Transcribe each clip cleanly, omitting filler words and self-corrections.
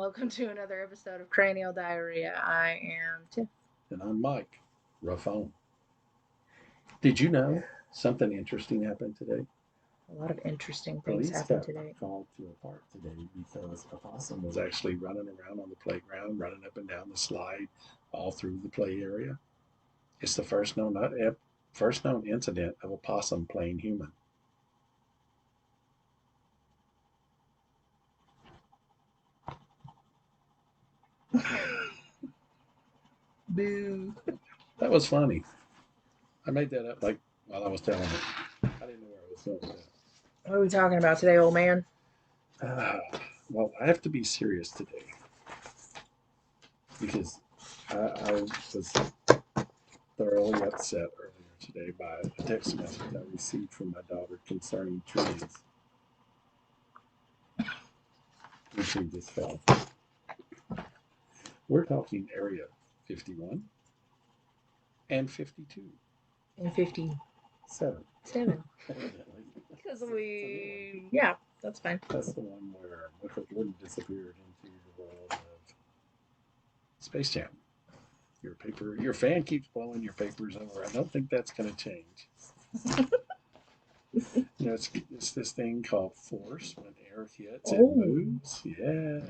welcome to another episode of Cranial Diarrhea. I am Tiff. And I'm Mike. Raffone. Did you know something interesting happened today? A lot of interesting things Police happened got today. called to a park today because a possum was actually running around on the playground, running up and down the slide, all through the play area. It's the first known incident of a possum playing human. Boo. That was funny. I made that up like while I was telling it. I didn't know where I was going with What are we talking about today, old man? that. Well, I have to be serious today because I was thoroughly upset earlier today by a text message I received from my daughter concerning trees. The tree just fell. We're talking Area 51 and 52. And 57. 7. Because yeah, that's fine. That's the one where Michael Jordan disappeared into the world of Space Jam. Your fan keeps blowing your papers over. I don't think that's going to change. It's this thing called force. When air hits, it moves. Yeah.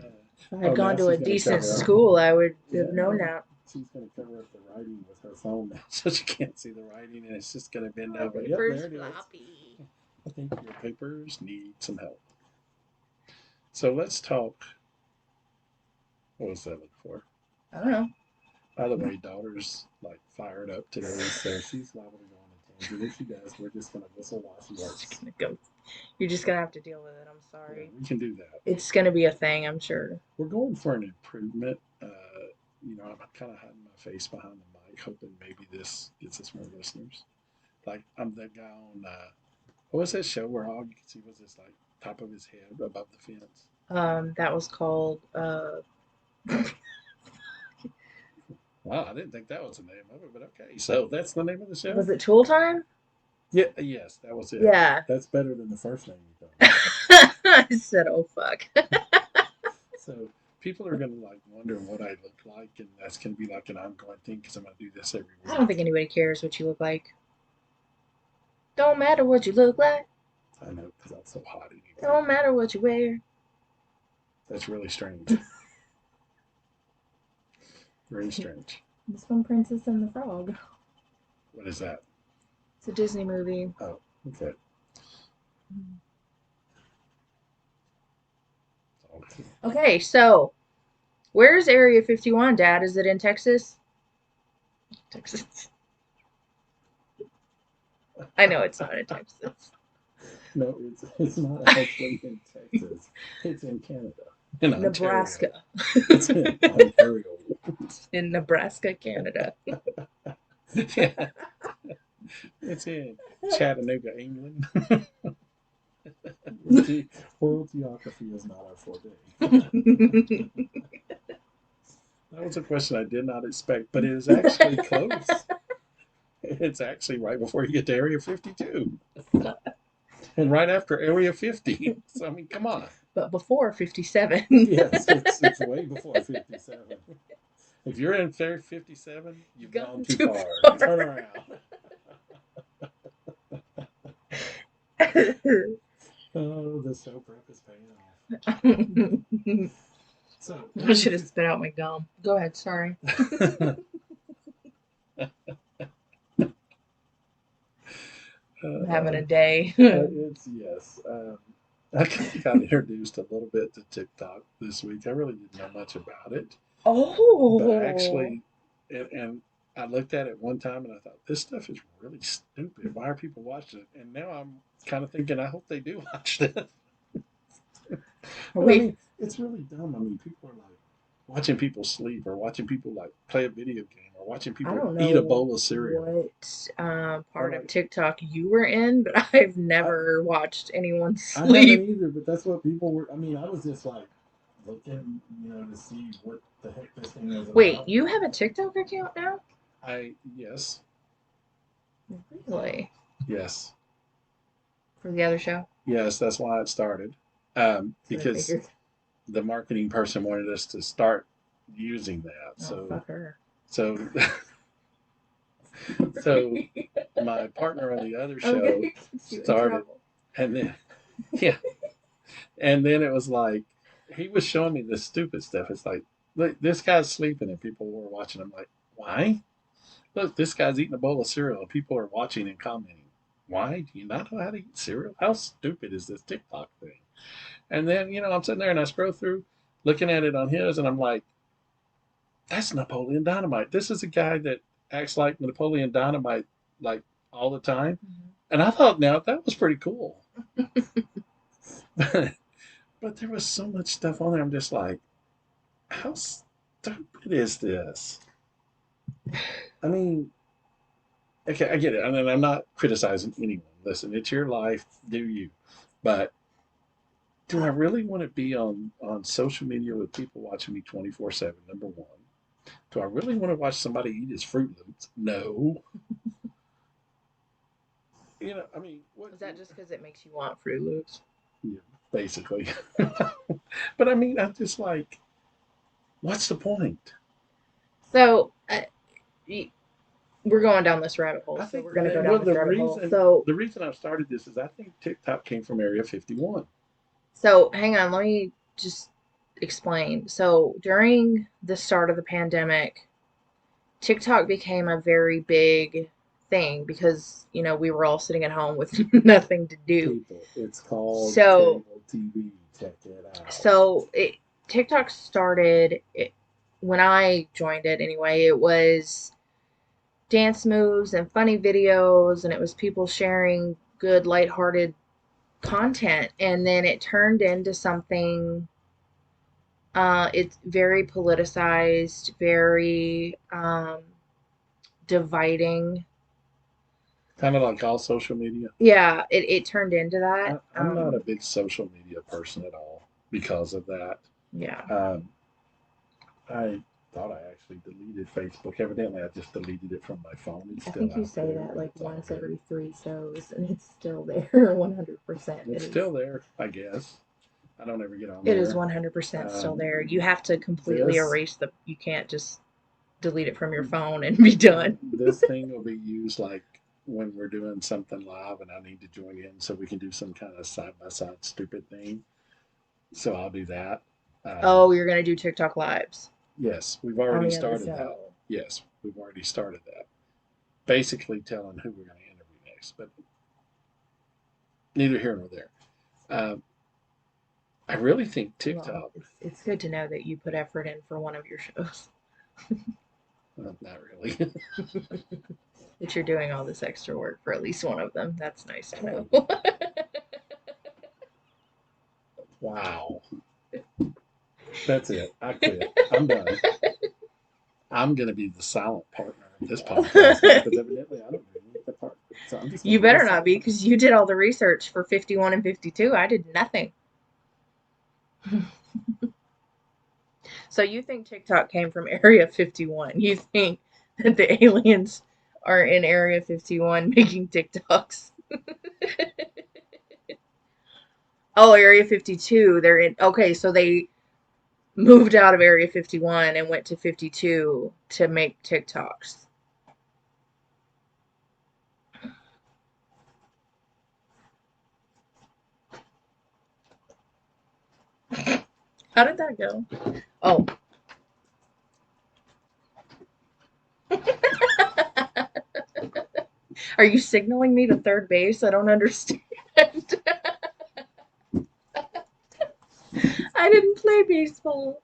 If I had gone to a decent school, I would have known that. She's going to cover up the writing with her phone now, so she can't see the writing, and it's just going to bend over. Yep, there it is. I think your papers need some help. So let's talk. What was that look for? I don't know. By the way, daughter's like fired up today, so she's liable to go on a tangent. If she does, we're just gonna whistle while she works. You're just gonna have to deal with it. I'm sorry. Yeah, we can do that. It's gonna be a thing, I'm sure. We're going for an improvement. I'm kind of hiding my face behind the mic, hoping maybe this gets us more listeners. Like I'm that guy on what was that show where all you could see was this like top of his head above the fence? That was called Wow, I didn't think that was the name of it, but okay. So that's the name of the show. Was it Tool Time? Yeah, yes, that was it. Yeah. That's better than the first name you thought. I said, oh, fuck. So people are going to like wonder what I look like, and that's going to be like an ongoing thing because I'm going to do this every week. I don't think anybody cares what you look like. Don't matter what you look like. I know, because I'm so hot anyway. Don't matter what you wear. That's really strange. Very strange. It's from Princess and the Frog. What is that? It's a Disney movie. Oh, okay. Okay, so where's Area 51, Dad? Is it in Texas? Texas. I know it's not in Texas. No, it's not actually in Texas. It's in Canada. In Nebraska. It's in Ontario. In Nebraska, Canada. Yeah. It's in Chattanooga, England. World geography is not our forte. That was a question I did not expect, but it is actually close. It's actually right before you get to Area 52. And right after Area 50. So, I mean, come on. But before 57. Yes, it's way before 57. If you're in 57, you've gone too far. Turn around. Oh, the soap prep is paying off. So I should have spit out my gum. Go ahead, sorry. I'm having a day. Yes. I got introduced a little bit to TikTok this week. I really didn't know much about it. Oh. But actually, and I looked at it one time and I thought, this stuff is really stupid. Why are people watching it? And now I'm kind of thinking, I hope they do watch this. I mean, it's really dumb. I mean, people are like watching people sleep or watching people like play a video game or watching people eat a bowl of cereal. What part of TikTok you were in, but I've never watched anyone sleep. I haven't either, but that's what people were. I mean, I was just like looking, to see what the heck this thing is. Wait, you have a TikTok account now? Yes. Really? Yes. For the other show? Yes, that's why it started. Because the marketing person wanted us to start using that. Oh, fuck her. So so my partner on the other show Okay, gets you in started, trouble. and then yeah, and then it was like he was showing me this stupid stuff. It's like, look, this guy's sleeping and people were watching. I'm like, why? Look, this guy's eating a bowl of cereal and people are watching and commenting. Why? Do you not know how to eat cereal? How stupid is this TikTok thing? And then, I'm sitting there and I scroll through looking at it on his and I'm like, that's Napoleon Dynamite. This is a guy that acts like Napoleon Dynamite like all the time. Mhm. And I thought, now that was pretty cool. But there was so much stuff on there. I'm just like, how stupid is this? I mean, okay, I get it. And I'm not criticizing anyone. Listen, it's your life. Do you? But do I really want to be on social media with people watching me 24/7? Number one. Do I really want to watch somebody eat his Fruit Loops? No. I mean, what? Is that just because it makes you want Fruit Loops? Yeah, basically. But I mean, I'm just like, what's the point? So, we're going down this rabbit hole. I So think we're going to go well, down this rabbit hole. the reason I've started this is I think TikTok came from Area 51. So hang on, let me just explain. So during the start of the pandemic, TikTok became a very big thing because, we were all sitting at home with nothing to do. People, it's called So, cable TV. Check it out. so TikTok started when I joined it anyway. It was dance moves and funny videos, and it was people sharing good, lighthearted content. And then it turned into something. It's very politicized, very dividing. Kind of like all social media. Yeah, it turned into that. I'm not a big social media person at all because of that. Yeah. Um, I thought I actually deleted Facebook. Evidently, I just deleted it from my phone. It's I still think you out say there. that like It's all once good. every 3 shows, and it's still there 100%. It's still there, I guess. I don't ever get on It is there. 100% still Um, there. You have to completely this erase you can't just delete it from your phone and be done. this thing will be used like when we're doing something live and I need to join in so we can do some kind of side by side stupid thing. So I'll do that. Oh, you're going to do TikTok lives Yes, we've on already the other started that. show. Yes, we've already started that. Basically telling who we're going to interview next, but neither here nor there. Um, I really think Well, TikTok, it's good to know that you put effort in for one of your shows. not really. That you're doing all this extra work for at least one of them. That's nice to know. Wow. That's it. I quit. I'm done. I'm going to be the silent partner of this podcast because evidently I don't really the part. So I'm just You going to be the better not silent be because you did all the research for 51 and 52. I did nothing. So you think TikTok came from Area 51? You think that the aliens are in Area 51 making TikToks? Oh, Area 52. They're in. Okay, so they moved out of Area 51 and went to 52 to make TikToks. How did that go? Oh. Are you signaling me to third base? I don't understand. I didn't play baseball.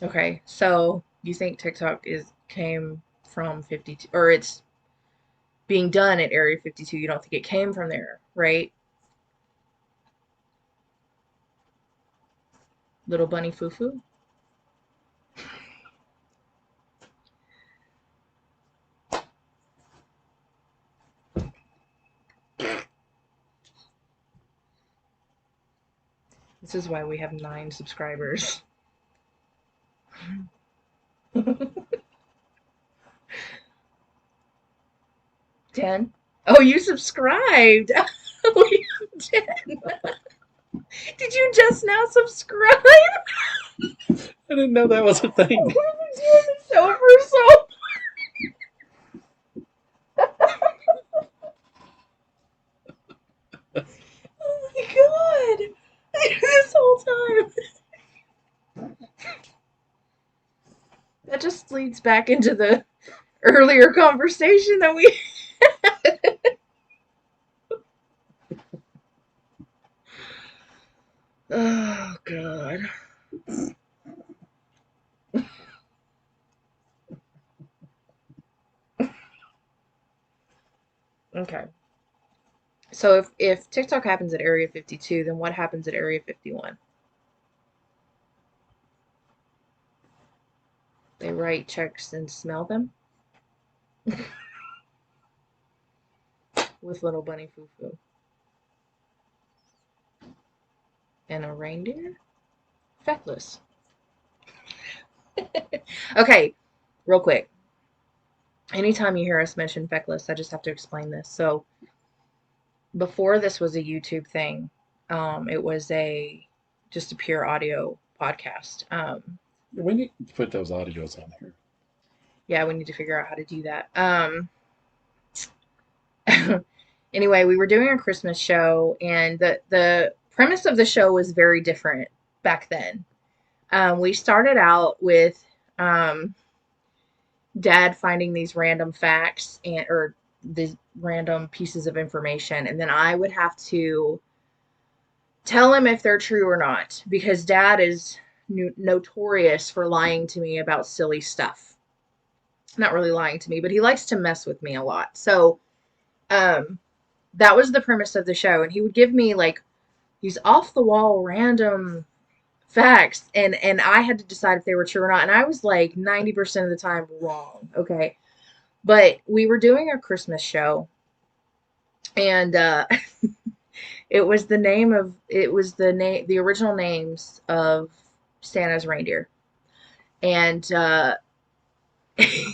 Okay, so you think TikTok came from 52, or it's being done at Area 52? You don't think it came from there, right? Little bunny foo-foo? This is why we have 9 subscribers. 10? Oh, you subscribed. Oh, you did. Did you just now subscribe? I didn't know that was a thing. We've been doing the show for so. Oh my god! This whole time. That just leads back into the earlier conversation that we. Oh god. Okay. So if TikTok happens at Area 52, then what happens at Area 51? They write checks and smell them with little bunny foo foo and a reindeer. Feckless. Okay, real quick. Anytime you hear us mention Feckless, I just have to explain this. So before this was a YouTube thing, it was just a pure audio podcast. We need to put those audios on here. Yeah, we need to figure out how to do that. Anyway, we were doing a Christmas show, and the premise of the show was very different back then. We started out with Dad finding these random facts or these random pieces of information, and then I would have to tell him if they're true or not, because Dad is notorious for lying to me about silly stuff. Not really lying to me, but he likes to mess with me a lot. So, that was the premise of the show, and he would give me like these off the wall random facts, and I had to decide if they were true or not, and I was like 90% of the time wrong. Okay, but we were doing a Christmas show, and it was the original names of Santa's reindeer, and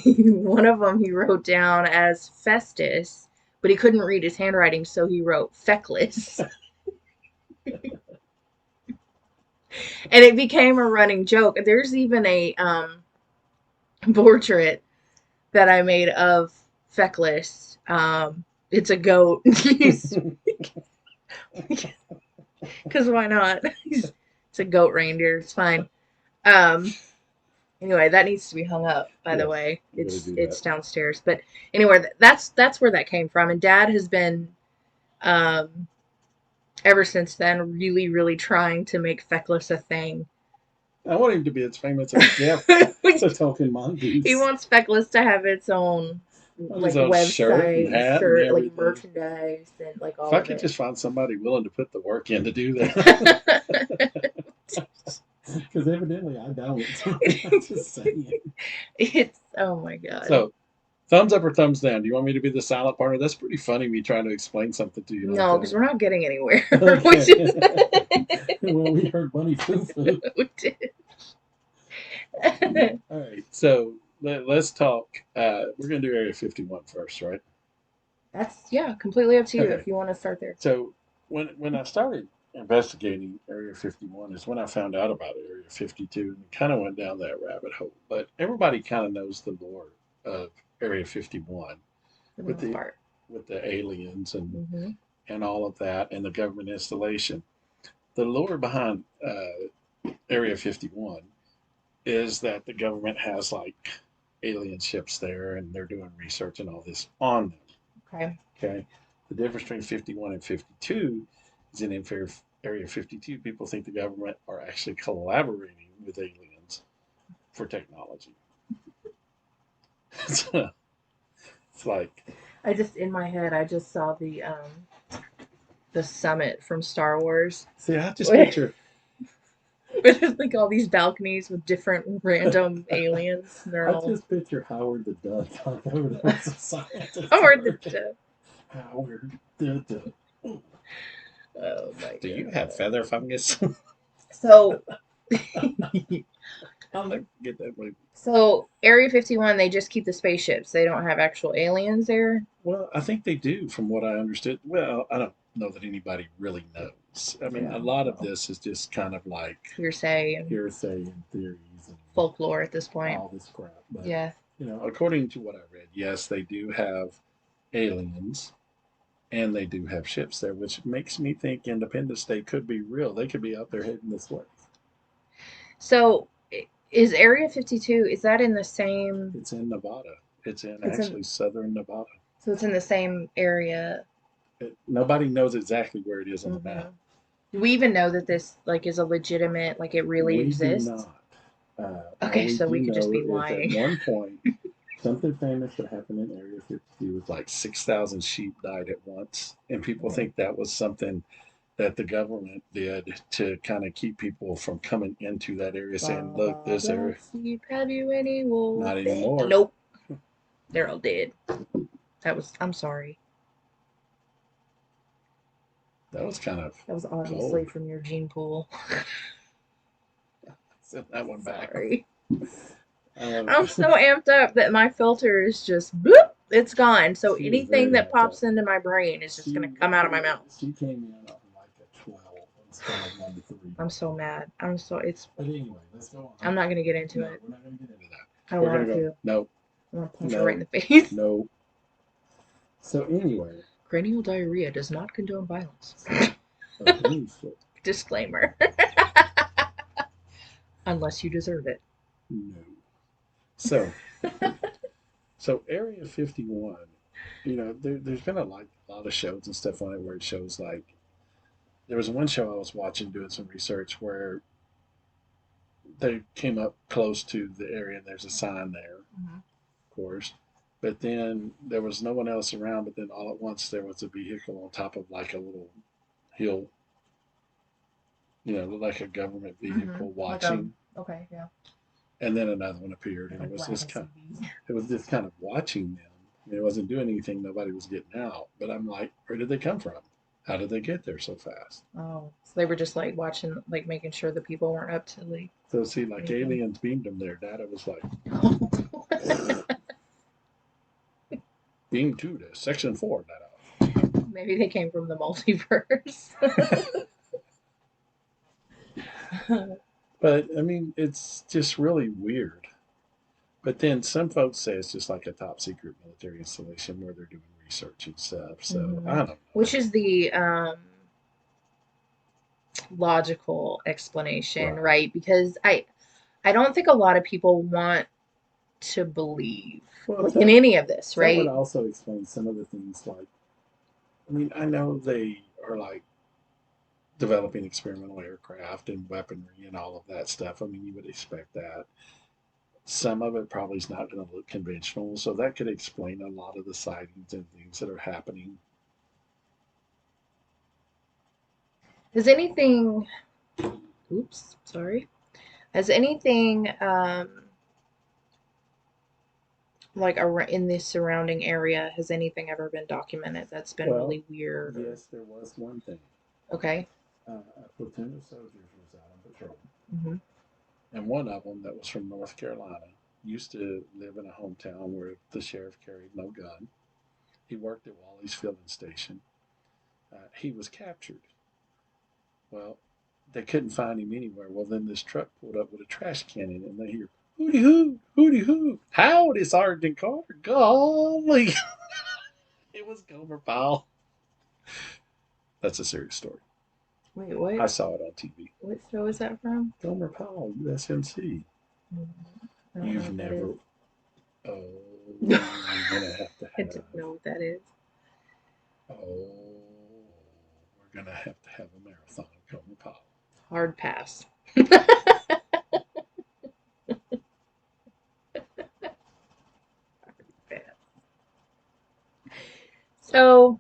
one of them he wrote down as Festus, but he couldn't read his handwriting, so he wrote Feckless. And it became a running joke. There's even a portrait that I made of Feckless. It's a goat. Because why not? It's a goat reindeer. It's fine. Anyway, that needs to be hung up. By the way, it's downstairs. But anyway, that's where that came from. And Dad has been, ever since then, really, really trying to make Feckless a thing. I want him to be as famous as Jeff. The Talking Mongoose. He wants Feckless to have its own like website, shirt like merchandise, and like all. If I could just find somebody willing to put the work in to do that. Because evidently I don't. I'm just saying. It's oh my god. So, thumbs up or thumbs down? Do you want me to be the silent partner? That's pretty funny. Me trying to explain something to you. No, because we're not getting anywhere. Well, we heard bunny foo foo. We did. All right, so let's talk. We're going to do Area 51 first, right? That's completely up to you if you want to start there. So when I started investigating Area 51 is when I found out about Area 52 and kind of went down that rabbit hole. But everybody kind of knows the lore of Area 51 with the aliens and all of that and the government installation. The lore behind Area 51 is that the government has like alien ships there and they're doing research and all this on them. Okay. The difference between 51 and 52 is in Area 52, people think the government are actually collaborating with aliens for technology. So, it's like in my head I just saw the summit from Star Wars. See, I just picture with like all these balconies with different random aliens. Just picture Howard the Duck talking over the society. Howard the Duck. Howard the Duck. Oh my god. Do you have feather fungus? So I'll never forget that movie. So Area 51, they just keep the spaceships. They don't have actual aliens there. Well, I think they do, from what I understood. Well, I don't know that anybody really knows. I mean, a Yeah, lot of well, this is just kind of like hearsay and hearsay and theories and folklore at this point. all this crap. But, Yeah. according to what I read, yes, they do have aliens and they do have ships there, which makes me think Independence Day could be real. They could be out there heading this way. So is Area 52, is that in the same, It's in Nevada. It's in it's in, actually southern Nevada. so it's in the same area? Nobody knows exactly where it is on the Hmm. map. Do we even know that this like is a legitimate, like it really We do exists? not. All Okay, we so do we could just know be is at lying. one point, something famous that happened in Area 52 was like 6,000 sheep died at once. And people think that was something that the government did to kind of keep people from coming into that area, saying, look, Baba this area, Black Sheep, have you any wool? not anymore. Nope, they're all dead. I'm sorry. That was kind of That was obviously cold. from your gene pool. Send that one back. Sorry. Um, I'm so amped up that my filter is just bloop, it's gone. So she is anything very that amped up. pops into my brain is just gonna She come out of my mouth. she came in on like a 12 on a scale of 1 to 3. I'm so mad. But anyway, let's go I'm on. not gonna get into No, it. we're not going to get into that. I don't We're going want to go, to. no, I want to punch her right in no, the face. no. So anyway, Cranial diarrhea does not condone violence. a broomstick. Disclaimer. Unless you deserve it. No. So, so Area 51, there's been a lot of shows and stuff on it where it shows like, there was one show I was watching doing some research where they came up close to the area and there's a sign there, Mhm. of course. But then there was no one else around, but then all at once there was a vehicle on top of like a little hill, looked like a government vehicle Like watching. okay, yeah. And then another one appeared, and Like black SUVs. it was just kind of watching them. I mean, it wasn't doing anything. Nobody was getting out. But I'm like, where did they come from? How did they get there so fast? Oh, so they were just like watching, like making sure the people weren't up to like So see, like anything. aliens beamed them there. Data was like, beam to section 4, data. Maybe they came from the multiverse. But I mean, it's just really weird. But then some folks say it's just like a top secret military installation where they're doing research and stuff. So I Hmm. don't know. Which is the logical explanation, Right. right? Because I don't think a lot of people want to believe Well, like in any of this, that would right? also explain some of the things like, I mean, I know they are like developing experimental aircraft and weaponry and all of that stuff. I mean, you would expect that. Some of it probably is not going to look conventional, so that could explain a lot of the sightings and things that are happening. Has anything, oops, sorry. Has anything like in the surrounding area, has anything ever been documented that's been Well, really weird or yes, there was one thing. okay? A platoon of soldiers was out on patrol, Hmm. and one of them that was from North Carolina used to live in a hometown where the sheriff carried no gun. He worked at Wally's filling station. He was captured. Well, they couldn't find him anywhere. Well, then this truck pulled up with a trash can in it, and they hear, hooty hoo, hooty hoo. Howdy, Sergeant Carter. Golly. It was Gomer Pyle. That's a serious story. Wait, I what? saw it on TV. What show is that from? Gomer Pyle, USMC. Mhm. I don't know You've what that never. is. Oh, you're going to have to I have. don't know what that is. Oh, we're going to have a marathon of Gomer Pyle. Hard pass. So,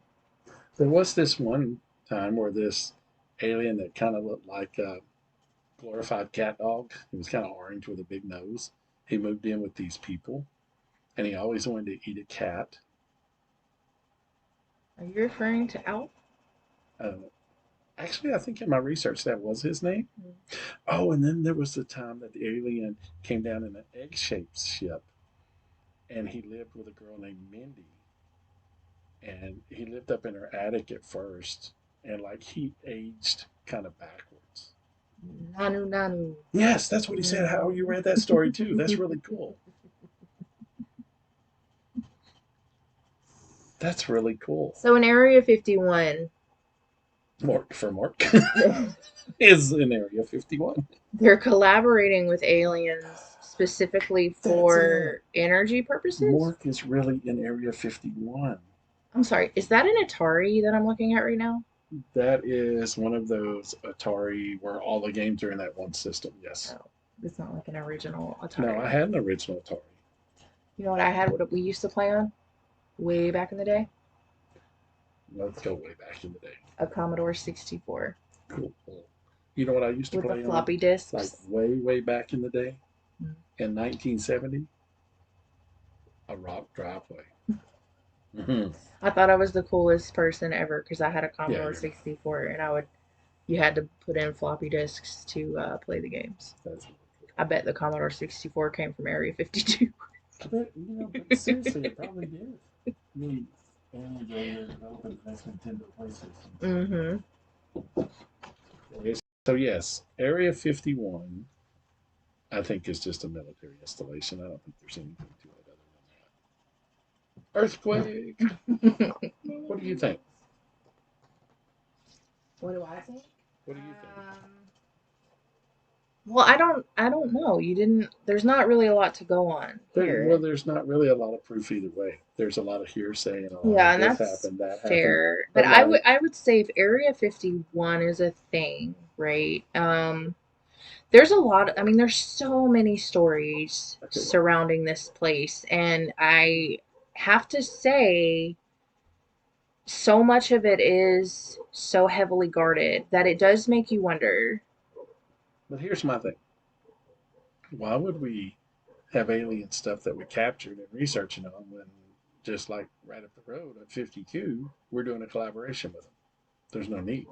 There was this one time where this alien that kind of looked like a glorified cat dog. He was kind of orange with a big nose. He moved in with these people, and he always wanted to eat a cat. are you referring to Alf? I don't know. Actually, I think in my research that was his name. Mm. Oh, and then there was the time that the alien came down in an egg-shaped ship, and he lived with a girl named Mindy, and he lived up in her attic at first, and like he aged kind of backwards. Nanu Nanu. Yes, that's what he said. How you read that story too? That's really cool. That's really cool. So in Area 51, Mork for Mork is in Area 51. they're collaborating with aliens specifically That's for it. energy purposes. Mork is really in Area 51. I'm sorry, is that an Atari that I'm looking at right now? That is one of those Atari where all the games are in that one system. Yes. Oh, it's not like an original No, Atari. I had an original Atari. You know what I had? What we used to play on way back in the day? Let's go way back in the day. A Commodore 64 Cool. You know what I used to with the play on? floppy Like disks. way back in the day? Mm. In 1970? A rock driveway. Mm-hmm. I thought I was the coolest person ever because I had a Yeah, Commodore you're not. 64 and you had to put in floppy disks to play the games. That's really cool. I bet the Commodore 64 came from Area 52. But, but seriously, it probably did. I mean, and they're developing the next Nintendo PlayStation. Mm-hmm. Okay, so yes, Area 51, I think is just a military installation. I don't think there's anything to it other than that. Earthquake. What do you think? What do I think? What do you think? Well, I don't know. You didn't. There's not really a lot to go on Well, here. there's not really a lot of proof either way. There's a lot of hearsay and a lot Yeah, of and this that's happened, that happened. fair. But But I like, would I would say if Area 51 is a thing, right? There's a lot. I mean, there's so many stories okay, surrounding this place, and I have to say, so much of it is so heavily guarded that it does make you wonder. but here's my thing. Why would we have alien stuff that we captured and researching on when just like right up the road at 52, we're doing a collaboration with them? There's no need.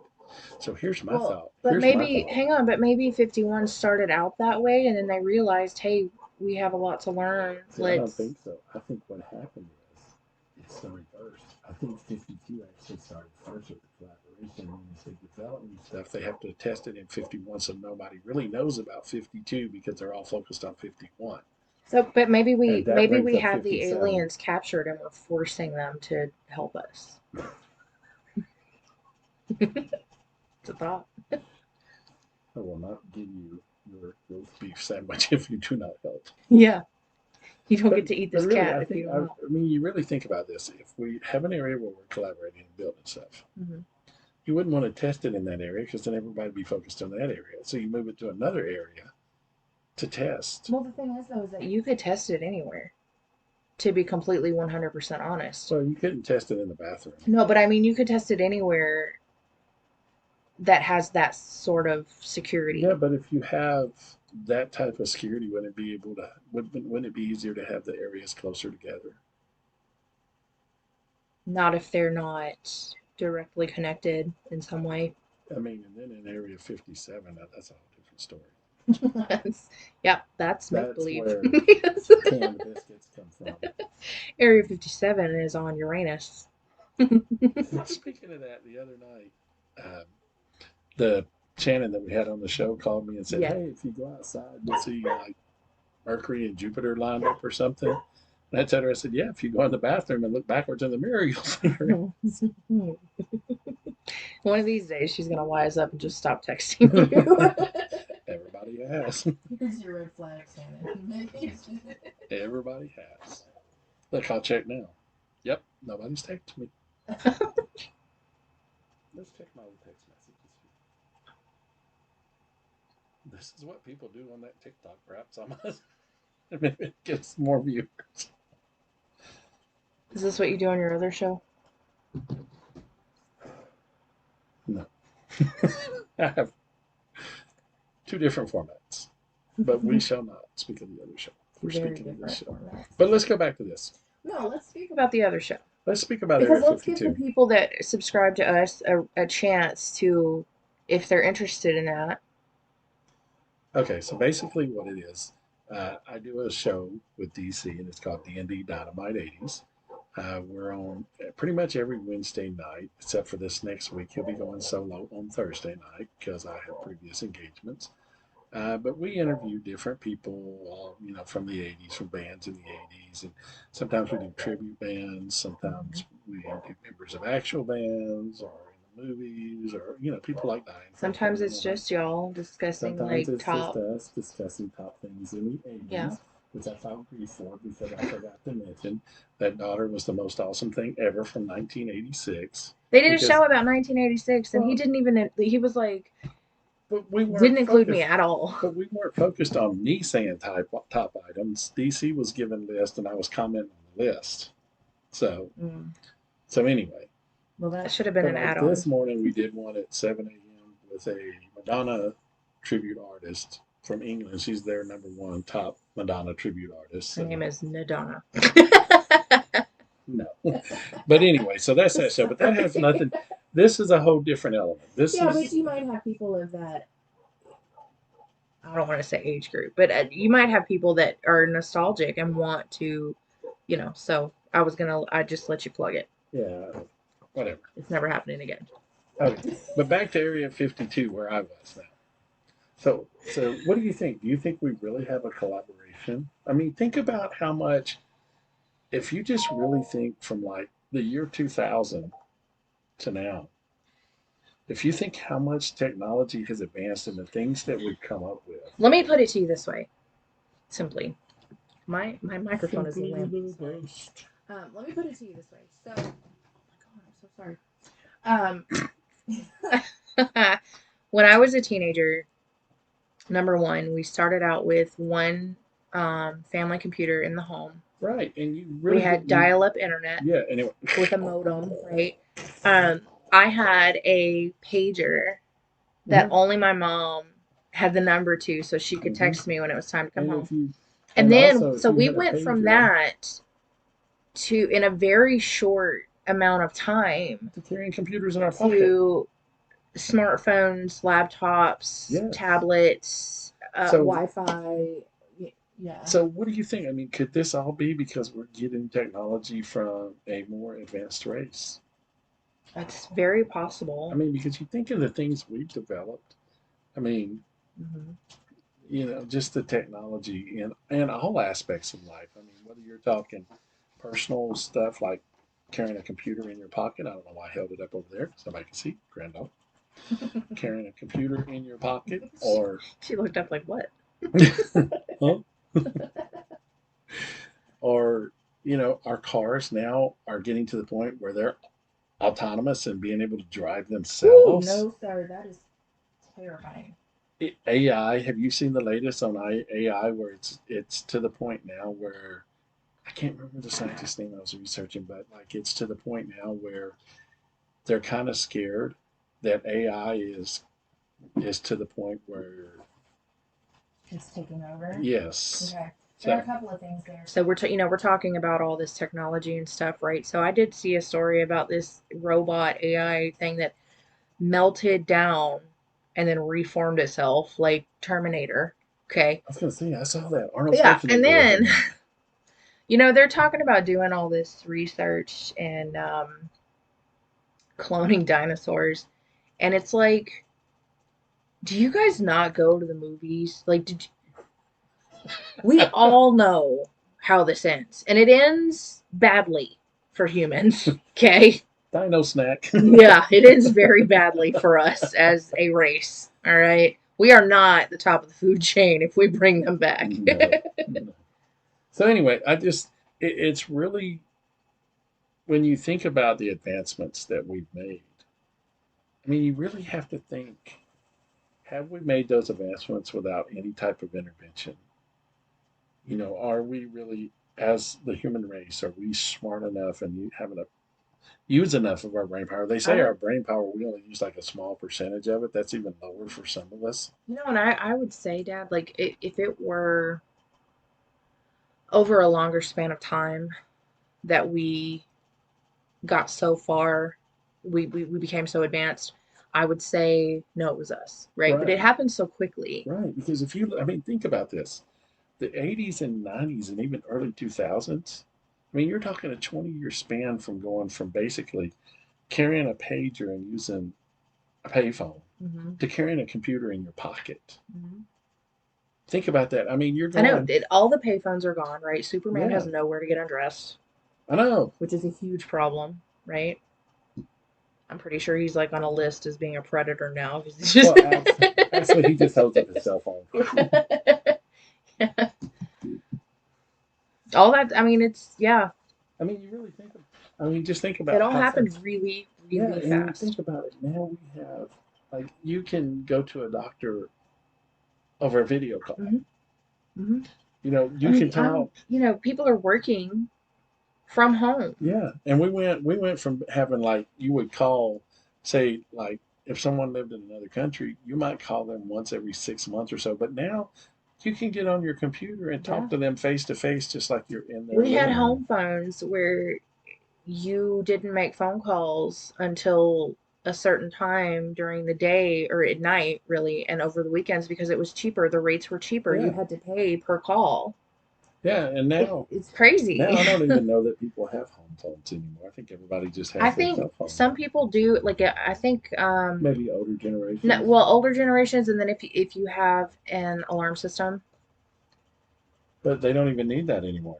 So here's my Well, thought. but Here's my maybe, thought. hang on, but maybe 51 started out that way and then they realized, hey, we have a lot to learn. See, I don't Let's. think so. I think what happened is it's the reverse. I think 52 actually started first with the collaboration. And as they develop new stuff, they have to test it in 51, so nobody really knows about 52 because they're all focused on 51. So, but maybe And we that maybe brings we up have the 57. aliens captured and we're forcing them to help us. It's a thought. I will not give you your roast beef sandwich if you do not help. Yeah, you don't But get to eat but this really, cat if you don't help. I mean, you really think about this. If we have an area where we're collaborating and building stuff, Hmm. you wouldn't want to test it in that area because then everybody would be focused on that area. So you move it to another area to test. Well, the thing is, though, is that you could test it anywhere. To be completely 100% honest. Well, you couldn't test it in the bathroom. No, but I mean, you could test it anywhere that has that sort of security. Yeah, but if you have that type of security, wouldn't it be able to? Wouldn't it be easier to have the areas closer together? Not if they're not directly connected in some way. I mean, and then in Area 57, that's a whole different story. Yep, that's make That's believe. where canned biscuits come from. Area 57 is on Uranus. Speaking of that, the other night, the Shannon that we had on the show called me and said, Yeah. "Hey, if you go outside, you'll see like Mercury and Jupiter lined up or something." And I told her, I said, "Yeah, if you go in the bathroom and look backwards in the mirror, you'll see her." One of these days, she's gonna wise up and just stop texting you. Everybody has. Here's your red flag, Shannon. Everybody has. Look, I'll check now. Yep, nobody's texted me. Let's check my old text messages. This is what people do on that TikTok. Perhaps I must maybe it gets more viewers. Is this what you do on your other show? No. I have two different formats, but we shall not speak of the other show. We're Very speaking of this show. different formats. But let's go back to this. No, let's speak about the other show. Let's speak about Because Area let's give the 52. people that subscribe to us a chance to if they're interested in that. Okay, so basically what it is, I do a show with DC, and it's called D&D Dynamite 80s. We're on pretty much every Wednesday night, except for this next week. He'll be going solo on Thursday night because I have previous engagements. But we interview different people, from the 80s, from bands in the 80s. And sometimes we do tribute bands. Mhm. Sometimes we do members of actual bands or in the movies or, people like Diane Sometimes Cochran it's and just y'all discussing sometimes like it's just top, us discussing top things in the yeah. 80s, which I felt grief for because I forgot to mention that Daughter was the most awesome thing ever from 1986. They did a Because, show about 1986, and he well, didn't even. He was like, but we weren't didn't include me focused. at all. But we weren't focused on me saying top items. DC was given list, and I was commenting on the list. So Mm. so anyway, Well, that should have been but an like add-on. this morning, we did one at 7 a.m. with a Madonna tribute artist from England. She's their number one top Madonna tribute artist. Her So name is Nadonna. no, but anyway, so that's that show. But that has Sorry. nothing. This is a whole different element. This Yeah, but is you might have people of that. I don't want to say age group, but you might have people that are nostalgic and want to, So I just let you plug it. yeah, whatever. It's never happening again. Okay, but back to Area 52 where I was now. So what do you think? Do you think we really have a collaboration? I mean, think about how much. If you just really think from like the year 2000 to now, if you think how much technology has advanced and the things that we've come up with. Let me put it to you this way, simply. My microphone is limp. Let me put it to you this way. So, oh my god, I'm so sorry. When I was a teenager, number one, we started out with one family computer in the home. Right, and you We really had didn't. dial-up internet Yeah, anyway. with a modem, right? Um, I had a pager that Mhm, only my mom had the number to, so she could mhm. text me when it was time to come And home. if you, And and then, also if so you we had a went from pager that to, in a very short amount of time, to carrying computers in our pocket. to smartphones, laptops, Yes. tablets, So Wi-Fi. Yeah, So, what do you think? I mean, could this all be because we're getting technology from a more advanced race? that's very I possible. mean, because you think of the things we've developed. I mean, Hmm. just the technology in all aspects of life. I mean, whether you're talking personal stuff like carrying a computer in your pocket. I don't know why I held it up over there. Somebody can see. Granddog. Carrying a computer in your pocket, or She looked up like, what? huh? Or our cars now are getting to the point where they're autonomous and being able to drive Whew, themselves. no, sir, that is terrifying. AI, have you seen the latest on AI where it's to the point now where I can't remember the scientist's name I was researching, but like it's to the point now where they're kind of scared that AI is to the point where It's taking over. yes. Okay. There are a So couple of things there. So we're talking about all this technology and stuff, right? So I did see a story about this robot AI thing that melted down and then reformed itself like Terminator. Okay. I was gonna say I saw that Arnold Yeah, and Schwarzenegger was in then that. they're talking about doing all this research and cloning dinosaurs, and it's like, do you guys not go to the movies? Like, we all know how this ends, and it ends badly for humans. Okay. Dino snack. Yeah, it ends very badly for us as a race. All right. We are not the top of the food chain if we bring them back. No, no. So anyway, it's really when you think about the advancements that we've made. I mean, you really have to think: have we made those advancements without any type of intervention? Are we really, as the human race, are we smart enough and have enough use enough of our brain power? They I say our would, brain power, we only use like a small percentage of it. That's even lower for some of us. and I would say, Dad, like, if it were over a longer span of time that we got so far, we became so advanced, I would say no, it was us, right? But it Right. happened so quickly. Right. Because if you, I mean, think about this: the '80s and '90s and even early 2000s. I mean, you're talking a 20-year span from going from basically carrying a pager and using a payphone Hmm. to carrying a computer in your pocket. Hmm. Think about that. I mean, you're I know going, all the payphones are gone, right? Superman yeah, has nowhere to get undressed, I know. which is a huge problem, right? I'm pretty sure he's like on a list as being a predator now. 'Cause he's just Well, actually, he just holds up his cell phone. all that. I mean, it's yeah. I mean, you really think, I mean, just think It about all how happened fast. really, Yeah, really and you fast. think about it. Now we have, like, you can go to a doctor over a video call. Hmm. Hmm. You know, I you can mean, talk. people are working from home. Yeah, and we went from having like you would call, say like if someone lived in another country, you might call them once every 6 months or so. But now you can get on your computer and Yeah. talk to them face to face, just like you're in their We had living room. home phones where you didn't make phone calls until a certain time during the day or at night, really, and over the weekends because it was cheaper. The rates were cheaper. You Yeah, had to pay per call. yeah, and It's now crazy. I don't even know that people have home phones anymore. I think everybody just I has their think cell phone some now. people do like I think Maybe older no, generations, well, older generations, and then if you have an alarm system. but they don't even need that anymore.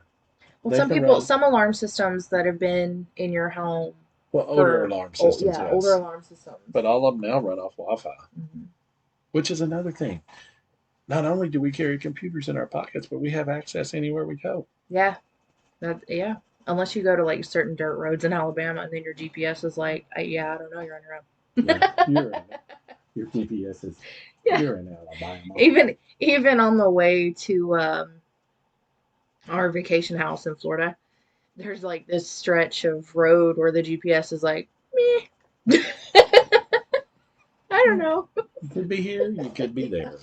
Well, They can run some alarm systems that have been in your home older for, alarm oh systems, yeah, older yes, alarm systems. but all of them now run off Wi-Fi, Hmm. which is another thing. Not only do we carry computers in our pockets, but we have access anywhere we go. Yeah, yeah. Unless you go to like certain dirt roads in Alabama, and then your GPS is like, yeah, I don't know, you're on your Yeah, own. your GPS is Yeah, you're in Alabama. even on the way to our vacation house in Florida, there's like this stretch of road where the GPS is like, meh. I don't Yeah, know. you could be here, you could be there.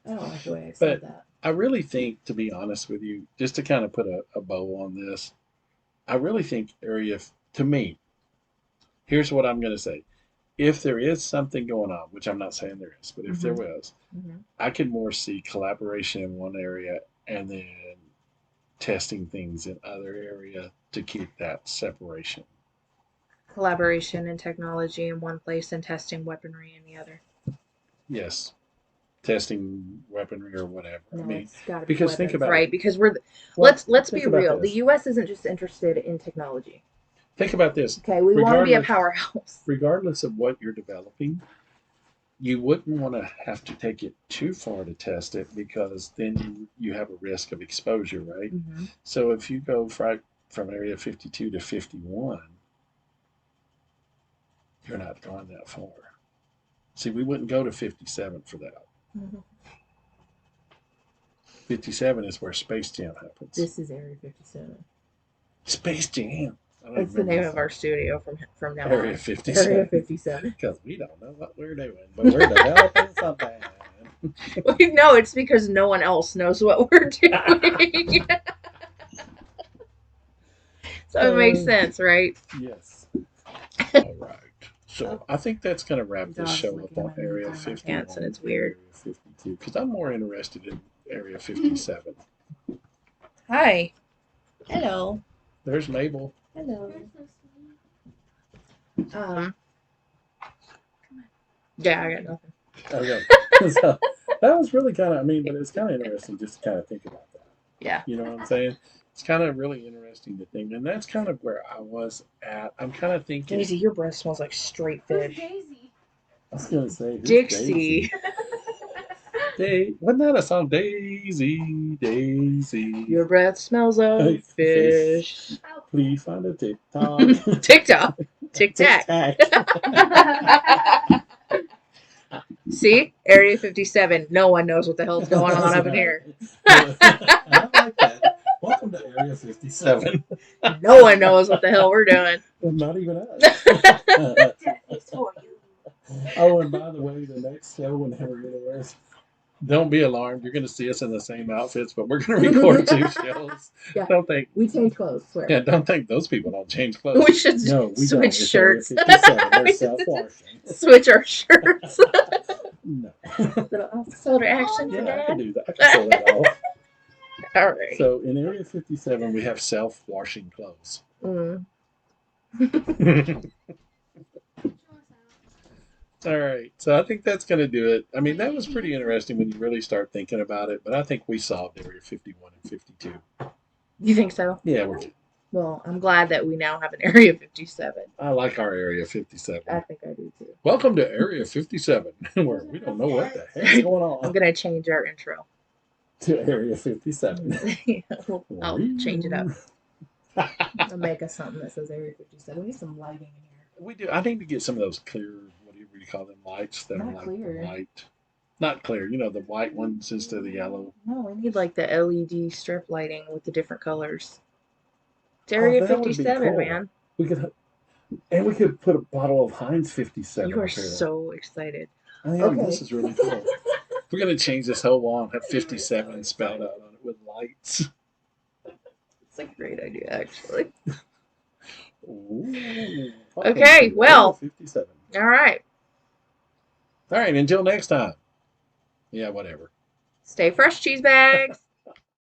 I don't like the way I said But that. I really think, to be honest with you, just to kind of put a bow on this, I really think to me, here's what I'm going to say. If there is something going on, which I'm not saying there is, but if there Hmm. was, Hmm. I could more see collaboration in one area and then testing things in other area to keep that separation. Collaboration and technology in one place and testing weaponry in the other. Yes, testing weaponry or whatever. I No, mean, it's got to be because think weapons, about it. right? Because Well, let's think be about real. The this. U.S. isn't just interested in technology. Think about this. Okay, we want to be a Regardless, powerhouse. regardless of what you're developing, you wouldn't want to have to take it too far to test it because then you have a risk of exposure, right? Hmm. So if you go from area 52 to 51, you're not going that far. See, we wouldn't go to 57 for that. Hmm. 57 is where Space Jam happens. This is Area 57. Space Jam. I don't That's even the remember name the of our song. studio from now Area on. Area 57. 57. Because we don't know what we're doing, but we're developing something. No, it's because no one else knows what we're doing. So it makes Uh, sense, right? yes. All right. Oh, So I think that's going to the wrap this dog's show up licking on my knees Area on my pants, and 51 it's and weird. Area 52 because I'm more interested in Area 57. Hi. Hello. There's Mabel. Hello. Yeah, I got nothing. Okay. So that was really kind of, I mean, but it's kind of interesting just to kind of think about that. Yeah. You know what I'm saying? It's kind of really interesting to think. And that's kind of where I was at. I'm kind of thinking, Daisy, your breath smells like straight fish. Daisy? I was going to say, who's Dixie. Daisy? Wasn't that a song? Daisy, Daisy. Your breath smells like fish. Please find a TikTok. TikTok. Tic Tac. Tic-tac. See? Area 57. No one knows what the hell's going on up in here. I like that. Welcome to Area 57. No one knows what the hell we're doing. Not even us. Death is for you. Oh, and by the way, the next show when Henrietta wears Don't be alarmed. You're going to see us in the same outfits, but we're going to record 2 shows. Yeah. Don't think. We change clothes, swear. Yeah, don't think those people don't change clothes. We should No, we don't. switch It's Area shirts. 57. They're self-washing. Switch our shirts. No. Little Shoulder action for Yeah, I Dad. can do that. I can pull that off. All right. So in Area 57, we have self-washing clothes. Mm. All right. So I think that's going to do it. I mean, that was pretty interesting when you really start thinking about it, but I think we solved Area 51 and 52. You think so? Yeah, we're good. Well, I'm glad that we now have an Area 57. I like our Area 57. I think I do too. Welcome to Area 57, where we don't know what the heck's going I'm on. gonna change our intro. To Area 57. I'll change it up. I'll make us something that says Area 57. We need some lighting in here. We do. I need to get some of those clear, whatever you call them, lights that are Not like clear. the white. Not clear, you know, the white ones instead of the yellow. No, we need like the LED strip lighting with the different colors. It's Oh, Area that would be 57, cool. man. We could put a bottle of Heinz 57. You are up here. so excited. I am. Okay. This is really cool. We're gonna change this whole wall and have 57 spelled out on it with lights. It's a great idea, actually. Ooh. Okay, well. 57. All right. All right. Until next time. Yeah, whatever. Stay fresh, cheese bags.